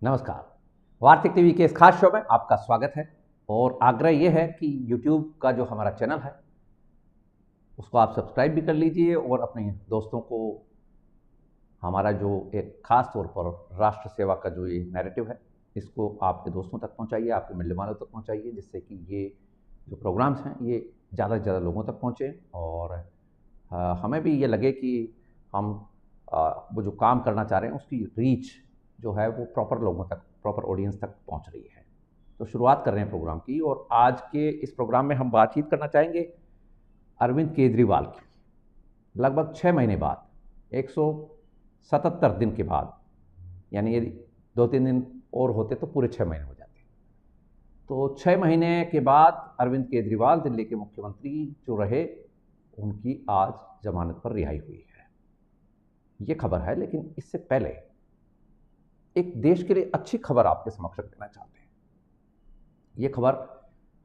नमस्कार। वार्तिक टीवी के इस खास शो में आपका स्वागत है और आग्रह यह है कि YouTube का जो हमारा चैनल है उसको आप सब्सक्राइब भी कर लीजिए और अपने दोस्तों को हमारा जो एक खास तौर पर राष्ट्र सेवा का जो ये नैरेटिव है इसको आपके दोस्तों तक पहुंचाइए, आपके मिलने वालों तक पहुंचाइए, जिससे कि ये जो प्रोग्राम्स हैं ये ज़्यादा से ज़्यादा लोगों तक पहुँचें और हमें भी ये लगे कि हम वो जो काम करना चाह रहे हैं उसकी रीच जो है वो प्रॉपर लोगों तक, प्रॉपर ऑडियंस तक पहुंच रही है। तो शुरुआत कर रहे हैं प्रोग्राम की और आज के इस प्रोग्राम में हम बातचीत करना चाहेंगे अरविंद केजरीवाल की। लगभग 6 महीने बाद, 177 दिन के बाद, यानी यदि 2-3 दिन और होते तो पूरे 6 महीने हो जाते। तो 6 महीने के बाद अरविंद केजरीवाल दिल्ली के मुख्यमंत्री जो रहे उनकी आज जमानत पर रिहाई हुई है। ये खबर है, लेकिन इससे पहले एक देश के लिए अच्छी खबर आपके समक्ष रखना चाहते हैं। ये खबर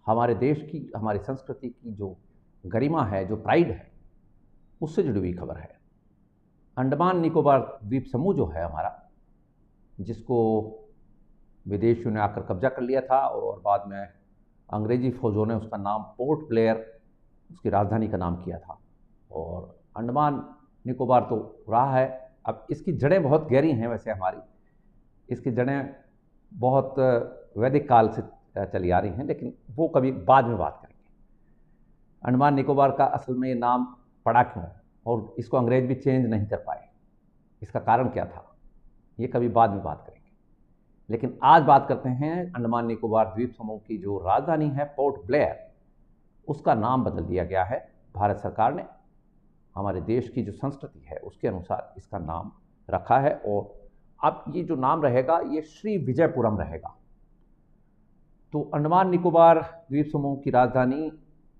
हमारे देश की, हमारी संस्कृति की जो गरिमा है, जो प्राइड है, उससे जुड़ी हुई खबर है। अंडमान निकोबार द्वीप समूह जो है हमारा, जिसको विदेशियों ने आकर कब्जा कर लिया था और बाद में अंग्रेजी फौजों ने उसका नाम पोर्ट ब्लेयर, उसकी राजधानी का नाम किया था। और अंडमान निकोबार तो रहा है, अब इसकी जड़ें बहुत गहरी हैं। वैसे हमारी इसकी जड़ें बहुत वैदिक काल से चली आ रही हैं, लेकिन वो कभी बाद में बात करेंगे। अंडमान निकोबार का असल में ये नाम पड़ा क्यों और इसको अंग्रेज भी चेंज नहीं कर पाए, इसका कारण क्या था, ये कभी बाद में बात करेंगे। लेकिन आज बात करते हैं अंडमान निकोबार द्वीप समूह की जो राजधानी है पोर्ट ब्लेयर, उसका नाम बदल दिया गया है। भारत सरकार ने हमारे देश की जो संस्कृति है उसके अनुसार इसका नाम रखा है और अब ये जो नाम रहेगा ये श्री विजयपुरम रहेगा। तो अंडमान निकोबार द्वीप समूह की राजधानी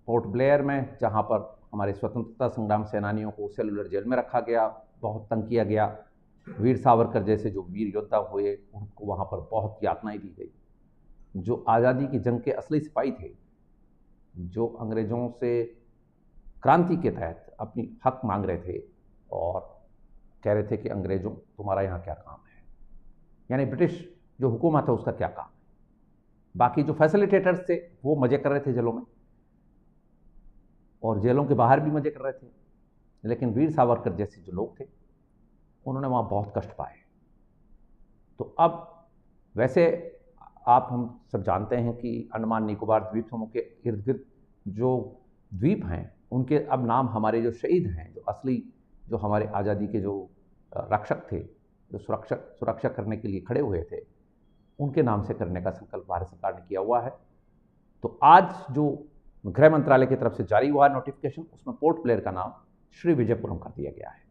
पोर्ट ब्लेयर में, जहाँ पर हमारे स्वतंत्रता संग्राम सेनानियों को सेलुलर जेल में रखा गया, बहुत तंग किया गया, वीर सावरकर जैसे जो वीर योद्धा हुए उनको वहाँ पर बहुत यातनाएं दी गई। जो आज़ादी की जंग के असली सिपाही थे, जो अंग्रेज़ों से क्रांति के तहत अपनी हक मांग रहे थे और कह रहे थे कि अंग्रेज़ों तुम्हारा यहाँ क्या काम है, यानी ब्रिटिश जो हुकूमत है उसका क्या काम है। बाकी जो फैसिलिटेटर्स थे वो मज़े कर रहे थे जेलों में और जेलों के बाहर भी मज़े कर रहे थे, लेकिन वीर सावरकर जैसे जो लोग थे उन्होंने वहाँ बहुत कष्ट पाए। तो अब वैसे आप हम सब जानते हैं कि अंडमान निकोबार द्वीप समूह के इर्द गिर्द जो द्वीप हैं उनके अब नाम हमारे जो शहीद हैं, जो असली जो हमारे आज़ादी के जो रक्षक थे, जो सुरक्षा करने के लिए खड़े हुए थे, उनके नाम से करने का संकल्प भारत सरकार ने किया हुआ है। तो आज जो गृह मंत्रालय की तरफ से जारी हुआ नोटिफिकेशन, उसमें पोर्ट ब्लेयर का नाम श्री विजयपुरम कर दिया गया है।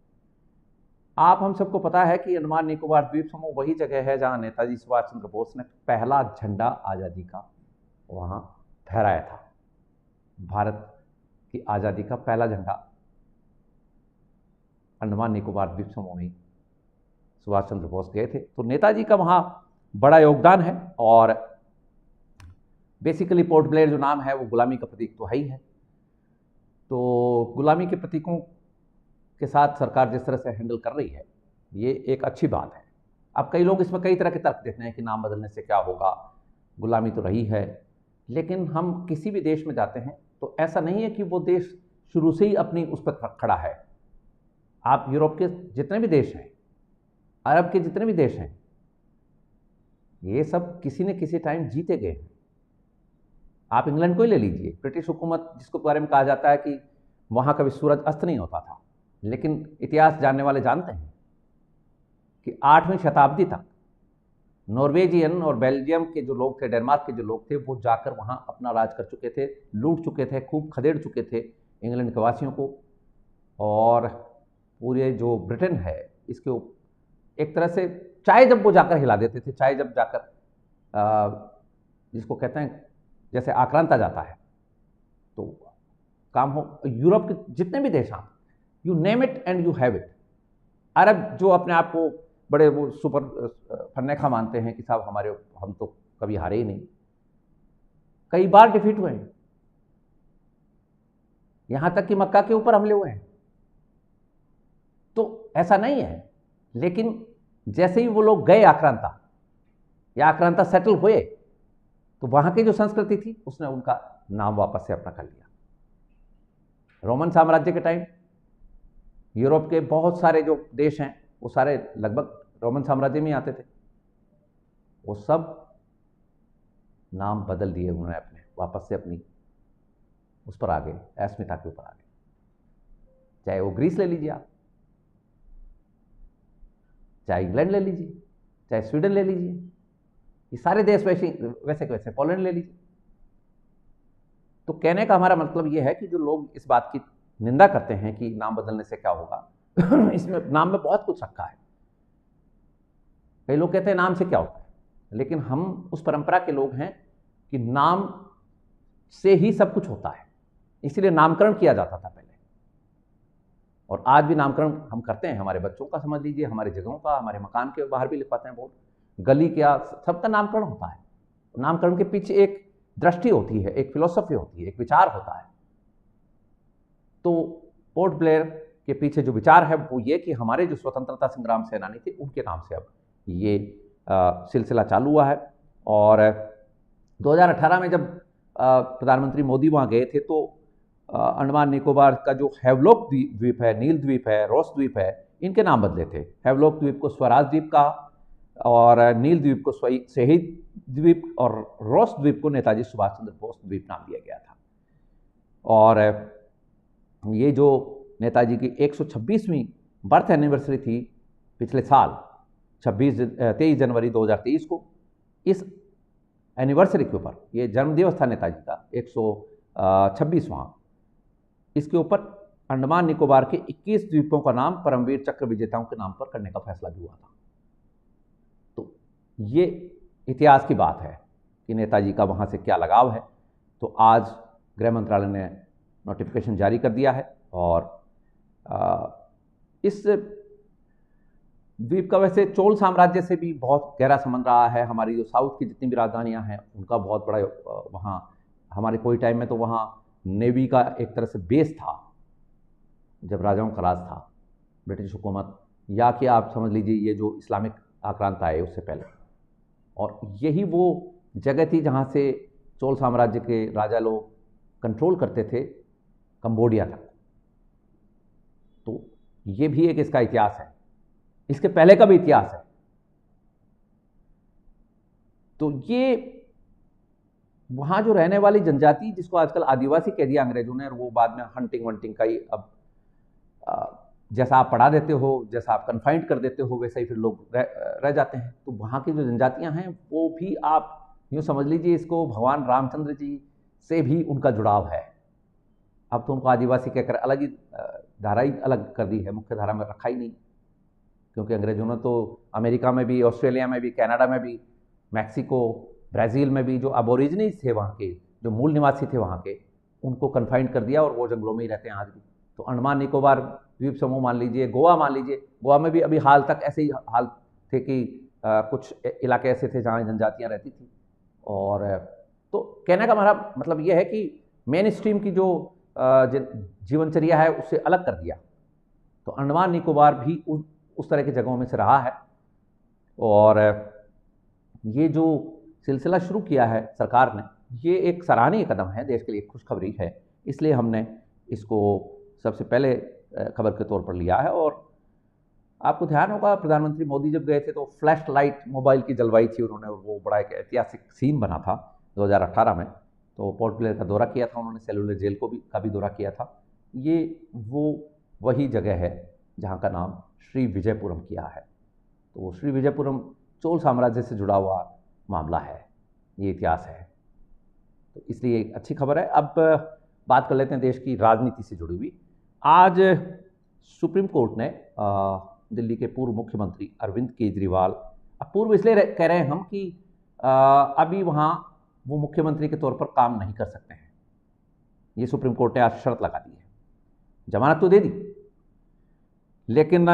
आप हम सबको पता है कि अंडमान निकोबार द्वीप समूह वही जगह है जहां नेताजी सुभाष चंद्र बोस ने पहला झंडा आज़ादी का वहां फहराया था। भारत की आज़ादी का पहला झंडा अंडमान निकोबार द्वीप समूह में सुभाष चंद्र बोस गए थे। तो नेताजी का वहाँ बड़ा योगदान है और बेसिकली पोर्ट ब्लेयर जो नाम है वो गुलामी का प्रतीक तो है ही है। तो गुलामी के प्रतीकों के साथ सरकार जिस तरह से हैंडल कर रही है ये एक अच्छी बात है। अब कई लोग इसमें कई तरह के तर्क देते हैं कि नाम बदलने से क्या होगा, गुलामी तो रही है। लेकिन हम किसी भी देश में जाते हैं तो ऐसा नहीं है कि वो देश शुरू से ही अपनी उस पर खड़ा है। आप यूरोप के जितने भी देश हैं, अरब के जितने भी देश हैं, ये सब किसी न किसी टाइम जीते गए हैं। आप इंग्लैंड को ही ले लीजिए, ब्रिटिश हुकूमत जिसको बारे में कहा जाता है कि वहाँ कभी सूरज अस्त नहीं होता था, लेकिन इतिहास जानने वाले जानते हैं कि 8वीं शताब्दी तक नॉर्वेजियन और बेल्जियम के जो लोग थे, डेनमार्क के जो लोग थे, वो जाकर वहाँ अपना राज कर चुके थे, लूट चुके थे, खूब खदेड़ चुके थे इंग्लैंड के वासियों को। और पूरे जो ब्रिटेन है इसके एक तरह से चाय जब वो जाकर हिला देते थे, चाय जब जाकर जिसको कहते हैं जैसे आक्रांता जाता है तो काम हो। यूरोप के जितने भी देश आप, you name it and you have it. अरब जो अपने आप को बड़े वो सुपर फन्नेखा मानते हैं कि साहब हमारे, हम तो कभी हारे ही नहीं, कई बार डिफीट हुए हैं, यहां तक कि मक्का के ऊपर हमले हुए हैं। तो ऐसा नहीं है, लेकिन जैसे ही वो लोग गए आक्रांता, या आक्रांता सेटल हुए तो वहां की जो संस्कृति थी उसने उनका नाम वापस से अपना कर लिया। रोमन साम्राज्य के टाइम यूरोप के बहुत सारे जो देश हैं वो सारे लगभग रोमन साम्राज्य में ही आते थे, वो सब नाम बदल दिए उन्होंने अपने, वापस से अपनी उस पर आ गए, अस्मिता के ऊपर आ गए। चाहे वो ग्रीस ले लीजिए आप, चाहे इंग्लैंड ले लीजिए, चाहे स्वीडन ले लीजिए, ये सारे देश वैसे के वैसे, पोलैंड ले लीजिए। तो कहने का हमारा मतलब ये है कि जो लोग इस बात की निंदा करते हैं कि नाम बदलने से क्या होगा इसमें नाम में बहुत कुछ रखा है। कई लोग कहते हैं नाम से क्या होता है, लेकिन हम उस परंपरा के लोग हैं कि नाम से ही सब कुछ होता है, इसीलिए नामकरण किया जाता था पहले, और आज भी नामकरण हम करते हैं। हमारे बच्चों का समझ लीजिए, हमारी जगहों का, हमारे मकान के बाहर भी लिखवाते हैं बोर्ड, गली क्या, सबका नामकरण होता है। नामकरण के पीछे एक दृष्टि होती है, एक फिलॉसफी होती है, एक विचार होता है। तो पोर्ट ब्लेयर के पीछे जो विचार है वो ये कि हमारे जो स्वतंत्रता संग्राम सेनानी थे उनके नाम से अब ये सिलसिला चालू हुआ है। और 2018 में जब प्रधानमंत्री मोदी वहाँ गए थे तो अंडमान निकोबार का जो हैवलॉक द्वीप है, नील द्वीप है, रॉस द्वीप है, इनके नाम बदले थे। हैवलॉक द्वीप को स्वराज द्वीप का, और नील द्वीप को शहीद द्वीप, और रॉस द्वीप को नेताजी सुभाष चंद्र बोस द्वीप नाम दिया गया था। और ये जो नेताजी की 126वीं बर्थ एनिवर्सरी थी पिछले साल 23 जनवरी 2023 को, इस एनिवर्सरी के ऊपर, ये जन्मदिवस था नेताजी का 126वां, इसके ऊपर अंडमान निकोबार के 21 द्वीपों का नाम परमवीर चक्र विजेताओं के नाम पर करने का फैसला भी हुआ था। तो ये इतिहास की बात है कि नेताजी का वहाँ से क्या लगाव है। तो आज गृह मंत्रालय ने नोटिफिकेशन जारी कर दिया है, और इस द्वीप का वैसे चोल साम्राज्य से भी बहुत गहरा संबंध रहा है। हमारी जो साउथ की जितनी भी राजधानियां हैं उनका बहुत बड़ा वहाँ, हमारे कोई टाइम में तो वहाँ नेवी का एक तरह से बेस था जब राजाओं का राज था, ब्रिटिश हुकूमत, या कि आप समझ लीजिए ये जो इस्लामिक आक्रांता आए उससे पहले। और यही वो जगह थी जहाँ से चोल साम्राज्य के राजा लोग कंट्रोल करते थे कंबोडिया तक। तो ये भी एक इसका इतिहास है, इसके पहले का भी इतिहास है। तो ये वहां जो रहने वाली जनजाति, जिसको आजकल आदिवासी कह दिया अंग्रेजों ने, और वो बाद में हंटिंग वंटिंग का ही अब जैसा आप पढ़ा देते हो, जैसा आप कन्फाइंड कर देते हो, वैसे ही फिर लोग रह जाते हैं। तो वहाँ की जो जनजातियां हैं वो भी आप यूँ समझ लीजिए इसको भगवान रामचंद्र जी से भी उनका जुड़ाव है। अब तो उनको आदिवासी कहकर अलग ही धारा ही अलग कर दी है, मुख्य धारा में रखा ही नहीं, क्योंकि अंग्रेजों ने तो अमेरिका में भी, ऑस्ट्रेलिया में भी, कनाडा में भी, मैक्सिको, ब्राज़ील में भी जो अबोरिजिनीज थे वहाँ के, जो मूल निवासी थे वहाँ के, उनको कन्फाइंड कर दिया और वो जंगलों में ही रहते हैं आज भी। तो अंडमान निकोबार द्वीप समूह मान लीजिए, गोवा मान लीजिए, गोवा में भी अभी हाल तक ऐसे ही हाल थे कि कुछ इलाके ऐसे थे जहाँ जनजातियाँ रहती थी। और तो कहने का हमारा मतलब ये है कि मेन स्ट्रीम की जो जीवनचर्या है उससे अलग कर दिया। तो अंडमान निकोबार भी उस तरह की जगहों में से रहा है। और ये जो सिलसिला शुरू किया है सरकार ने, ये एक सराहनीय कदम है, देश के लिए खुशखबरी है, इसलिए हमने इसको सबसे पहले खबर के तौर पर लिया है। और आपको ध्यान होगा प्रधानमंत्री मोदी जब गए थे तो फ्लैश लाइट मोबाइल की जलवाई थी उन्होंने, और वो बड़ा एक ऐतिहासिक सीन बना था 2018 में। तो पोर्ट ब्लेयर का दौरा किया था उन्होंने, सेलुलर जेल का भी दौरा किया था। ये वही जगह है जहाँ का नाम श्री विजयपुरम किया है। तो वो श्री विजयपुरम चोल साम्राज्य से जुड़ा हुआ मामला है, ये इतिहास है, तो इसलिए एक अच्छी खबर है। अब बात कर लेते हैं देश की राजनीति से जुड़ी हुई। आज सुप्रीम कोर्ट ने दिल्ली के पूर्व मुख्यमंत्री अरविंद केजरीवाल, अब पूर्व इसलिए कह रहे हैं हम कि अभी वहाँ वो मुख्यमंत्री के तौर पर काम नहीं कर सकते हैं, ये सुप्रीम कोर्ट ने आज शर्त लगा दी है। जमानत तो दे दी, लेकिन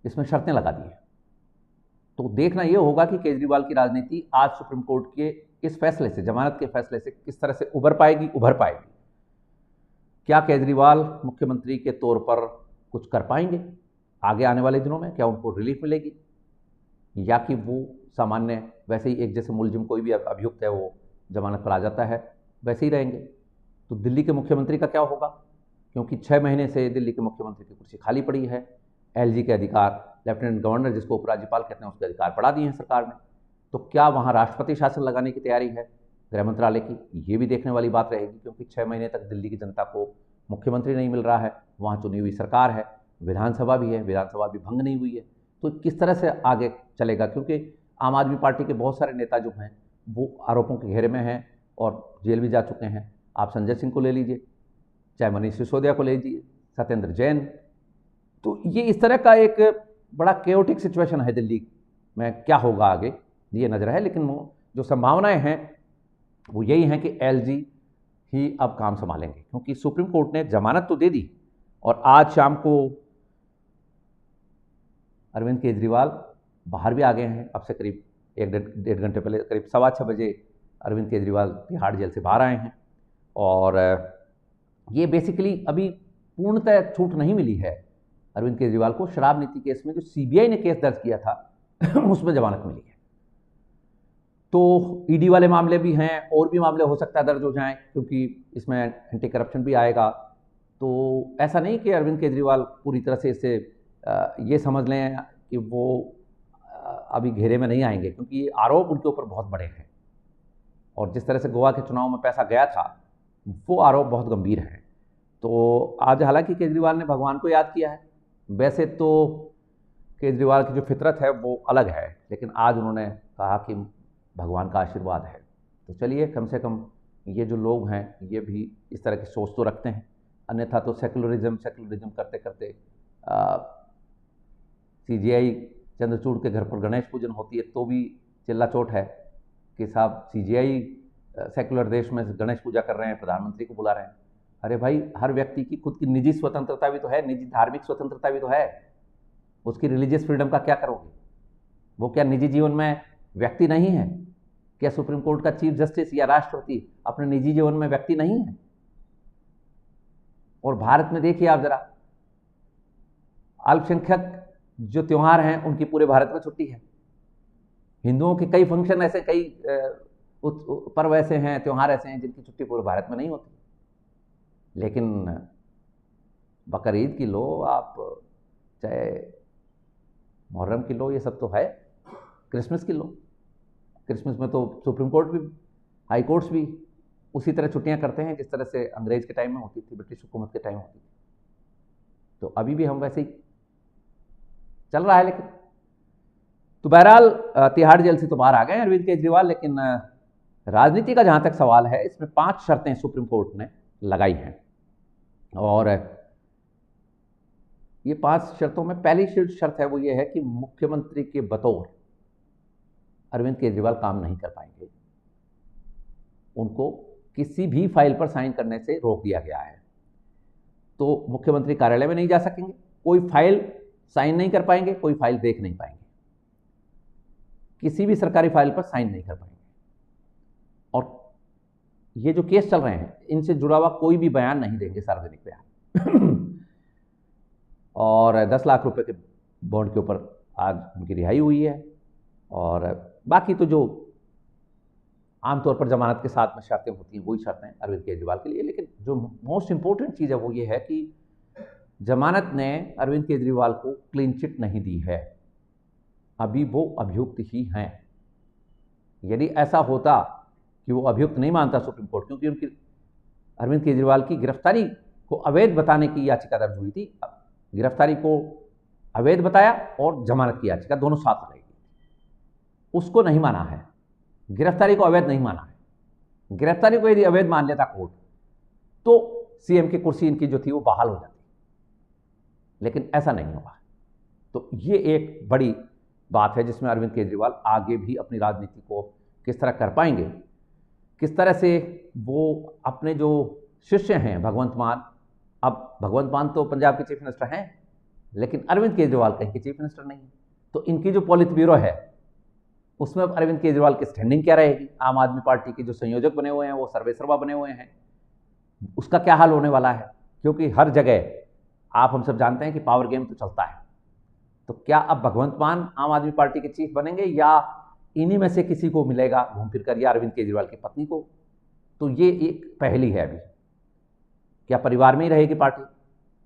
इसमें शर्तें लगा दी हैं। तो देखना यह होगा कि केजरीवाल की राजनीति आज सुप्रीम कोर्ट के इस फैसले से, जमानत के फैसले से किस तरह से उभर पाएगी। क्या केजरीवाल मुख्यमंत्री के तौर पर कुछ कर पाएंगे आगे आने वाले दिनों में? क्या उनको रिलीफ मिलेगी, या कि वो सामान्य वैसे ही एक जैसे मुलजिम कोई भी अभियुक्त है वो जमानत पर आ जाता है वैसे ही रहेंगे। तो दिल्ली के मुख्यमंत्री का क्या होगा, क्योंकि 6 महीने से दिल्ली के मुख्यमंत्री की कुर्सी खाली पड़ी है। एलजी के अधिकार, लेफ्टिनेंट गवर्नर जिसको उपराज्यपाल कहते हैं, उसके अधिकार बढ़ा दिए हैं सरकार ने। तो क्या वहाँ राष्ट्रपति शासन लगाने की तैयारी है गृह मंत्रालय की, ये भी देखने वाली बात रहेगी, क्योंकि 6 महीने तक दिल्ली की जनता को मुख्यमंत्री नहीं मिल रहा है, वहाँ चुनी हुई सरकार है, विधानसभा भी है, विधानसभा भी भंग नहीं हुई है। तो किस तरह से आगे चलेगा, क्योंकि आम आदमी पार्टी के बहुत सारे नेता जो हैं वो आरोपों के घेरे में हैं और जेल भी जा चुके हैं। आप संजय सिंह को ले लीजिए, चाहे मनीष सिसोदिया को ले लीजिए, सत्येंद्र जैन। तो ये इस तरह का एक बड़ा केओटिक सिचुएशन है दिल्ली में, क्या होगा आगे ये नजर है। लेकिन जो संभावनाएं हैं वो यही हैं कि एलजी ही अब काम संभालेंगे, क्योंकि सुप्रीम कोर्ट ने जमानत तो दे दी और आज शाम को अरविंद केजरीवाल बाहर भी आ गए हैं। अब से करीब 1-1.5 घंटे पहले, करीब 6:15 बजे अरविंद केजरीवाल तिहाड़ जेल से बाहर आए हैं। और ये बेसिकली अभी पूर्णतः छूट नहीं मिली है अरविंद केजरीवाल को। शराब नीति केस में जो सीबीआई ने केस दर्ज किया था उसमें जमानत मिली है। तो ईडी वाले मामले भी हैं, और भी मामले हो सकता है दर्ज हो जाएं, क्योंकि इसमें एंटी करप्शन भी आएगा। तो ऐसा नहीं कि अरविंद केजरीवाल पूरी तरह से इससे ये समझ लें कि वो अभी घेरे में नहीं आएंगे, क्योंकि ये आरोप उनके ऊपर बहुत बड़े हैं और जिस तरह से गोवा के चुनाव में पैसा गया था वो आरोप बहुत गंभीर हैं। तो आज हालांकि केजरीवाल ने भगवान को याद किया है। वैसे तो केजरीवाल की जो फितरत है वो अलग है, लेकिन आज उन्होंने कहा कि भगवान का आशीर्वाद है। तो चलिए, कम से कम ये जो लोग हैं ये भी इस तरह की सोच तो रखते हैं, अन्यथा तो सेकुलरिज्म करते करते सीजीआई चंद्रचूड़ के घर पर गणेश पूजन होती है तो भी चिल्ला चोट है कि साहब सीजीआई सेकुलर देश में गणेश पूजा कर रहे हैं, प्रधानमंत्री को बुला रहे हैं। अरे भाई, हर व्यक्ति की खुद की निजी स्वतंत्रता भी तो है, निजी धार्मिक स्वतंत्रता भी तो है। उसकी रिलीजियस फ्रीडम का क्या करोगे? वो क्या निजी जीवन में व्यक्ति नहीं है? क्या सुप्रीम कोर्ट का चीफ जस्टिस या राष्ट्रपति अपने निजी जीवन में व्यक्ति नहीं है? और भारत में देखिए आप जरा, अल्पसंख्यक जो त्योहार हैं उनकी पूरे भारत में छुट्टी है। हिंदुओं के कई फंक्शन ऐसे, कई पर्व ऐसे हैं, त्योहार ऐसे हैं जिनकी छुट्टी पूरे भारत में नहीं होती। लेकिन बकरीद की लो आप, चाहे मुहर्रम की लो, ये सब तो है। क्रिसमस की लो, क्रिसमस में तो सुप्रीम कोर्ट भी, हाई कोर्ट्स भी उसी तरह छुट्टियां करते हैं जिस तरह से अंग्रेज के टाइम में होती थी, ब्रिटिश हुकूमत के टाइम होती थी। तो अभी भी हम वैसे ही चल रहा है। लेकिन तो बहरहाल तिहाड़ जेल से तो बाहर आ गए अरविंद केजरीवाल। लेकिन राजनीति का जहां तक सवाल है, इसमें 5 शर्तें सुप्रीम कोर्ट ने लगाई हैं और ये 5 शर्तों में पहली शर्त है वो ये है कि मुख्यमंत्री के बतौर अरविंद केजरीवाल काम नहीं कर पाएंगे। उनको किसी भी फाइल पर साइन करने से रोक दिया गया है। तो मुख्यमंत्री कार्यालय में नहीं जा सकेंगे, कोई फाइल साइन नहीं कर पाएंगे, कोई फाइल देख नहीं पाएंगे, किसी भी सरकारी फाइल पर साइन नहीं कर पाएंगे। और ये जो केस चल रहे हैं इनसे जुड़ा हुआ कोई भी बयान नहीं देंगे, सार्वजनिक बयान। और 10 लाख रुपए के बॉन्ड के ऊपर आज उनकी रिहाई हुई है। और बाकी तो जो आमतौर पर जमानत के साथ में शर्तें होती हैं वही शर्तें अरविंद केजरीवाल के लिए। लेकिन जो मोस्ट इंपॉर्टेंट चीज़ है वो ये है कि जमानत ने अरविंद केजरीवाल को क्लीन चिट नहीं दी है, अभी वो अभियुक्त ही हैं। यदि ऐसा होता कि वो अभियुक्त नहीं मानता सुप्रीम कोर्ट, क्योंकि उनकी अरविंद केजरीवाल की गिरफ्तारी को अवैध बताने की याचिका दर्ज हुई थी, गिरफ्तारी को अवैध बताया और जमानत की याचिका दोनों साथ लगाई गई, उसको नहीं माना है, गिरफ्तारी को अवैध नहीं माना है। गिरफ्तारी को यदि अवैध मान लेता कोर्ट तो सीएम की कुर्सी इनकी जो थी वो बहाल हो जाती, लेकिन ऐसा नहीं हुआ। तो ये एक बड़ी बात है जिसमें अरविंद केजरीवाल आगे भी अपनी राजनीति को किस तरह कर पाएंगे, किस तरह से वो अपने जो शिष्य हैं भगवंत मान, अब भगवंत मान तो पंजाब के चीफ मिनिस्टर हैं, लेकिन अरविंद केजरीवाल कहीं के चीफ मिनिस्टर नहीं है। तो इनकी जो पॉलिट ब्यूरो है उसमें अरविंद केजरीवाल की स्टैंडिंग क्या रहेगी? आम आदमी पार्टी के जो संयोजक बने हुए हैं वो सर्वेसर्वा बने हुए हैं, उसका क्या हाल होने वाला है? क्योंकि हर जगह आप हम सब जानते हैं कि पावर गेम तो चलता है। तो क्या अब भगवंत मान आम आदमी पार्टी के चीफ बनेंगे या इन्हीं में से किसी को मिलेगा घूम फिर कर, या अरविंद केजरीवाल की पत्नी को? तो ये एक पहेली है अभी। क्या परिवार में ही रहेगी पार्टी,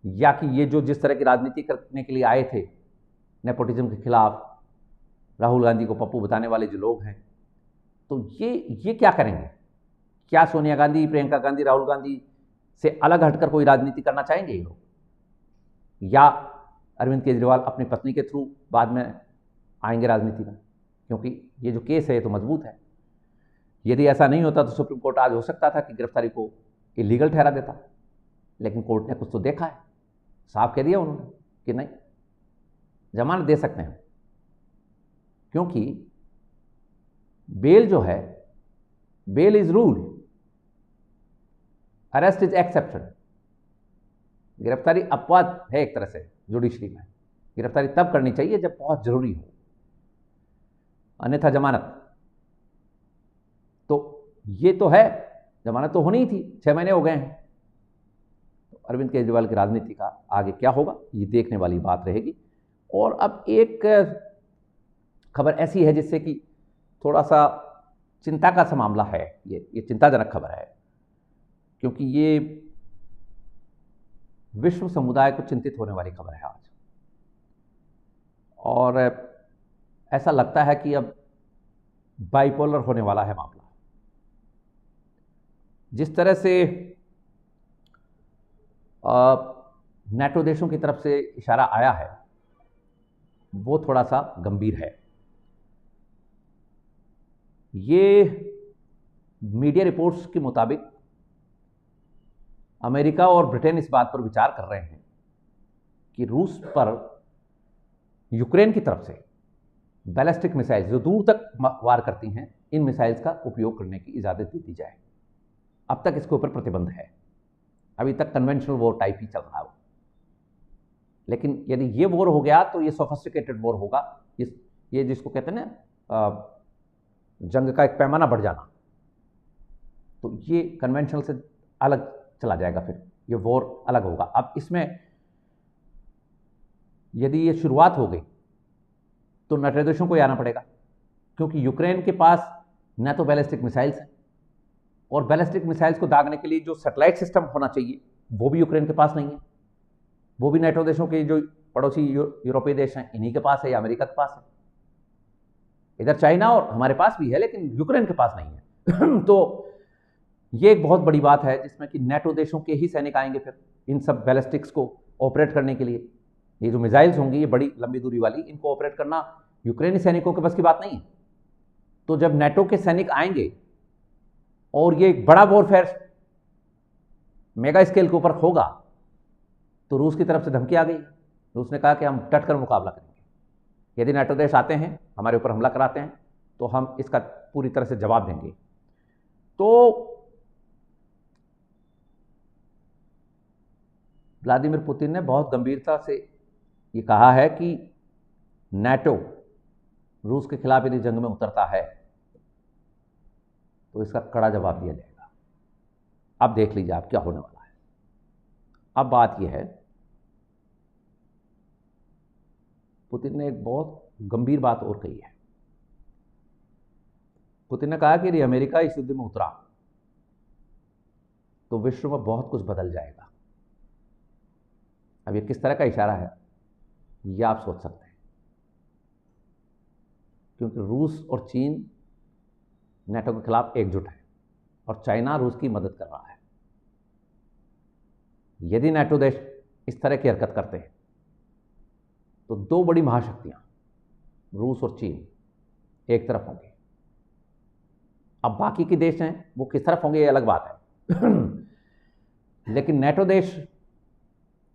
या कि ये जो जिस तरह की राजनीति करने के लिए आए थे नेपोटिज्म के खिलाफ, राहुल गांधी को पप्पू बताने वाले जो लोग हैं, तो ये क्या करेंगे? क्या सोनिया गांधी, प्रियंका गांधी, राहुल गांधी से अलग हटकर कोई राजनीति करना चाहेंगे ये लोग, या अरविंद केजरीवाल अपनी पत्नी के थ्रू बाद में आएंगे राजनीति में? क्योंकि ये जो केस है ये तो मजबूत है। यदि ऐसा नहीं होता तो सुप्रीम कोर्ट आज हो सकता था कि गिरफ्तारी को इलीगल ठहरा देता, लेकिन कोर्ट ने कुछ तो देखा है, साफ कह दिया उन्होंने कि नहीं, जमानत दे सकते हैं। क्योंकि बेल जो है, bail is rule, arrest is exception. गिरफ्तारी अपवाद है एक तरह से जुडिशरी में। गिरफ्तारी तब करनी चाहिए जब बहुत जरूरी हो, अन्यथा जमानत। तो ये तो है, जमानत तो होनी ही थी, 6 महीने हो गए हैं। तो अरविंद केजरीवाल की राजनीति का आगे क्या होगा ये देखने वाली बात रहेगी। और अब एक खबर ऐसी है जिससे कि थोड़ा सा चिंता का सा मामला है, ये चिंताजनक खबर है, क्योंकि ये विश्व समुदाय को चिंतित होने वाली खबर है आज। और ऐसा लगता है कि अब बाइपोलर होने वाला है मामला। जिस तरह से नेटो देशों की तरफ से इशारा आया है वो थोड़ा सा गंभीर है। ये मीडिया रिपोर्ट्स के मुताबिक अमेरिका और ब्रिटेन इस बात पर विचार कर रहे हैं कि रूस पर यूक्रेन की तरफ से बैलिस्टिक मिसाइल्स जो दूर तक वार करती हैं, इन मिसाइल्स का उपयोग करने की इजाज़त दे दी जाए। अब तक इसके ऊपर प्रतिबंध है, अभी तक कन्वेंशनल वॉर टाइप ही चल रहा है। लेकिन यदि ये वॉर हो गया तो ये सोफिस्टिकेटेड वॉर होगा। ये जिसको कहते हैं ना जंग का एक पैमाना बढ़ जाना, तो ये कन्वेंशनल से अलग चला जाएगा, फिर ये वॉर अलग होगा। अब इसमें यदि ये शुरुआत हो गई तो नेटो देशों को आना पड़ेगा, क्योंकि यूक्रेन के पास न तो बैलिस्टिक मिसाइल्स हैं, और बैलिस्टिक मिसाइल्स को दागने के लिए जो सैटेलाइट सिस्टम होना चाहिए वो भी यूक्रेन के पास नहीं है। वो भी नेटो देशों के जो पड़ोसी यूरोपीय देश हैं इन्हीं के पास है या अमेरिका के पास है। इधर चाइना और हमारे पास भी है, लेकिन यूक्रेन के पास नहीं है। तो ये एक बहुत बड़ी बात है जिसमें कि नेटो देशों के ही सैनिक आएंगे फिर इन सब बैलिस्टिक्स को ऑपरेट करने के लिए। ये जो मिसाइल्स होंगी ये बड़ी लंबी दूरी वाली, इनको ऑपरेट करना यूक्रेनी सैनिकों के बस की बात नहीं है। तो जब नेटो के सैनिक आएंगे और ये एक बड़ा वॉरफेयर मेगा स्केल के ऊपर होगा, तो रूस की तरफ से धमकी आ गई। रूस ने कहा कि हम डट कर मुकाबला करेंगे, यदि नेटो देश आते हैं हमारे ऊपर हमला कराते हैं तो हम इसका पूरी तरह से जवाब देंगे। तो व्लादिमीर पुतिन ने बहुत गंभीरता से ये कहा है कि नेटो रूस के खिलाफ यदि जंग में उतरता है तो इसका कड़ा जवाब दिया जाएगा। अब देख लीजिए आप क्या होने वाला है। अब बात यह है, पुतिन ने एक बहुत गंभीर बात और कही है। पुतिन ने कहा कि यदि अमेरिका इस युद्ध में उतरा तो विश्व में बहुत कुछ बदल जाएगा। अब ये किस तरह का इशारा है ये आप सोच सकते हैं, क्योंकि रूस और चीन नेटो के खिलाफ एकजुट है और चाइना रूस की मदद कर रहा है। यदि नेटो देश इस तरह की हरकत करते हैं तो दो बड़ी महाशक्तियां रूस और चीन एक तरफ होंगे। अब बाकी के देश हैं वो किस तरफ होंगे ये अलग बात है। लेकिन नेटो देश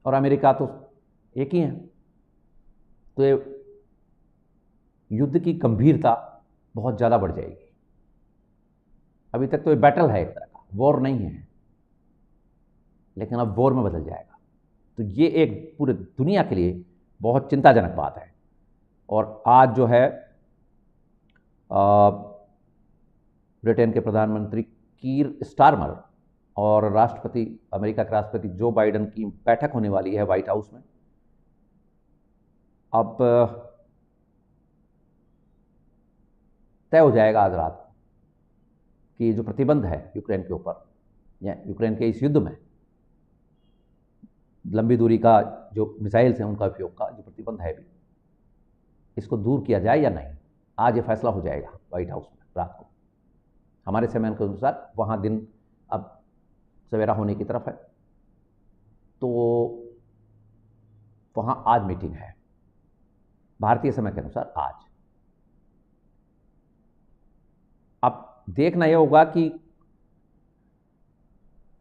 और अमेरिका तो एक ही हैं, तो ये युद्ध की गंभीरता बहुत ज़्यादा बढ़ जाएगी। अभी तक तो ये बैटल है एक तरह का, वॉर नहीं है, लेकिन अब वॉर में बदल जाएगा। तो ये एक पूरे दुनिया के लिए बहुत चिंताजनक बात है। और आज जो है ब्रिटेन के प्रधानमंत्री कीर स्टारमर और अमेरिका के राष्ट्रपति जो बाइडेन की बैठक होने वाली है व्हाइट हाउस में। अब तय हो जाएगा आज रात को कि जो प्रतिबंध है यूक्रेन के ऊपर या यूक्रेन के इस युद्ध में लंबी दूरी का जो मिसाइल्स हैं उनका उपयोग का जो प्रतिबंध है भी, इसको दूर किया जाए या नहीं। आज ये फैसला हो जाएगा व्हाइट हाउस में रात को हमारे समय के अनुसार। वहाँ दिन अब सवेरा होने की तरफ है, तो वहाँ आज मीटिंग है भारतीय समय के अनुसार आज। अब देखना यह होगा कि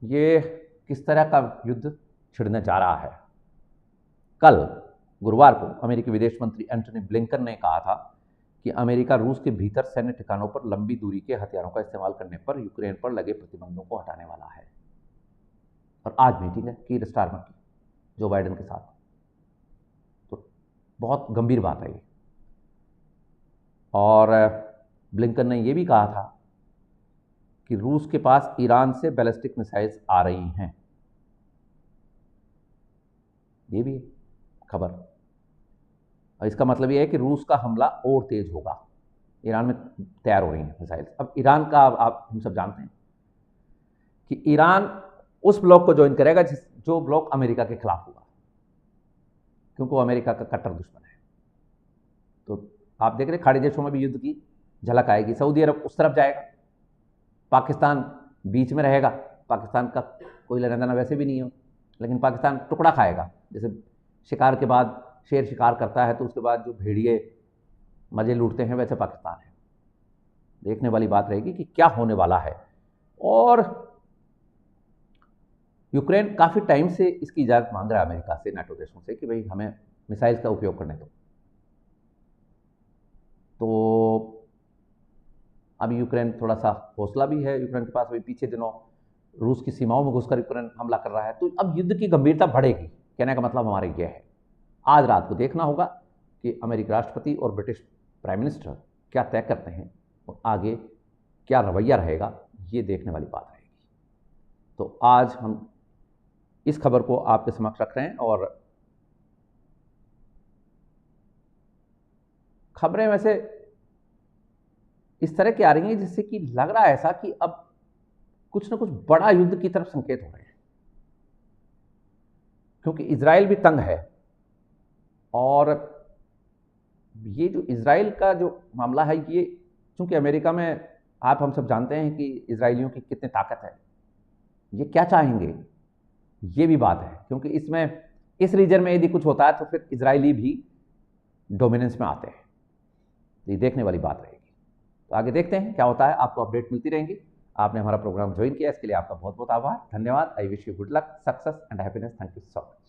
ये किस तरह का युद्ध छिड़ने जा रहा है। कल गुरुवार को अमेरिकी विदेश मंत्री एंटनी ब्लिंकन ने कहा था कि अमेरिका रूस के भीतर सैन्य ठिकानों पर लंबी दूरी के हथियारों का इस्तेमाल करने पर यूक्रेन पर लगे प्रतिबंधों को हटाने वाला है। और आज मीटिंग है कीर स्टारमर की जो बाइडेन के साथ, तो बहुत गंभीर बात है ये। और ब्लिंकन ने यह भी कहा था कि रूस के पास ईरान से बैलिस्टिक मिसाइल्स आ रही हैं, ये भी खबर। और इसका मतलब ये है कि रूस का हमला और तेज होगा। ईरान में तैयार हो रही हैं मिसाइल्स। अब ईरान का आप हम सब जानते हैं कि ईरान उस ब्लॉक को ज्वाइन करेगा जो ब्लॉक अमेरिका के खिलाफ होगा, क्योंकि वो अमेरिका का कट्टर दुश्मन है। तो आप देख रहे खाड़ी देशों में भी युद्ध की झलक आएगी। सऊदी अरब उस तरफ जाएगा, पाकिस्तान बीच में रहेगा। पाकिस्तान का कोई लेना देना वैसे भी नहीं हो, लेकिन पाकिस्तान टुकड़ा खाएगा। जैसे शिकार के बाद शेर शिकार करता है तो उसके बाद जो भेड़िए मजे लूटते हैं, वैसे पाकिस्तान है। देखने वाली बात रहेगी कि क्या होने वाला है। और यूक्रेन काफ़ी टाइम से इसकी इजाज़त मांग रहा है अमेरिका से, नाटो देशों से, कि भाई हमें मिसाइल्स का उपयोग करने दो। तो अब यूक्रेन थोड़ा सा हौसला भी है यूक्रेन के पास। अभी पीछे दिनों रूस की सीमाओं में घुसकर यूक्रेन हमला कर रहा है, तो अब युद्ध की गंभीरता बढ़ेगी। कहने का मतलब हमारा यह है, आज रात को देखना होगा कि अमेरिकी राष्ट्रपति और ब्रिटिश प्राइम मिनिस्टर क्या तय करते हैं और आगे क्या रवैया रहेगा, ये देखने वाली बात रहेगी। तो आज हम इस खबर को आपके समक्ष रख रहे हैं। और खबरें वैसे इस तरह की आ रही हैं जिससे कि लग रहा है ऐसा कि अब कुछ ना कुछ बड़ा युद्ध की तरफ संकेत हो रहे हैं, क्योंकि इजराइल भी तंग है। और ये जो इजराइल का जो मामला है, ये चूंकि अमेरिका में आप हम सब जानते हैं कि इजरायलियों की कितनी ताकत है, ये क्या चाहेंगे, ये भी बात है। क्योंकि इसमें इस रीजन में यदि कुछ होता है तो फिर इजरायली भी डोमिनेंस में आते हैं। तो ये देखने वाली बात रहेगी। तो आगे देखते हैं क्या होता है, आपको अपडेट मिलती रहेंगी। आपने हमारा प्रोग्राम ज्वाइन किया, इसके लिए आपका बहुत बहुत आभार, धन्यवाद। I wish you good luck, success and happiness. Thank you so much.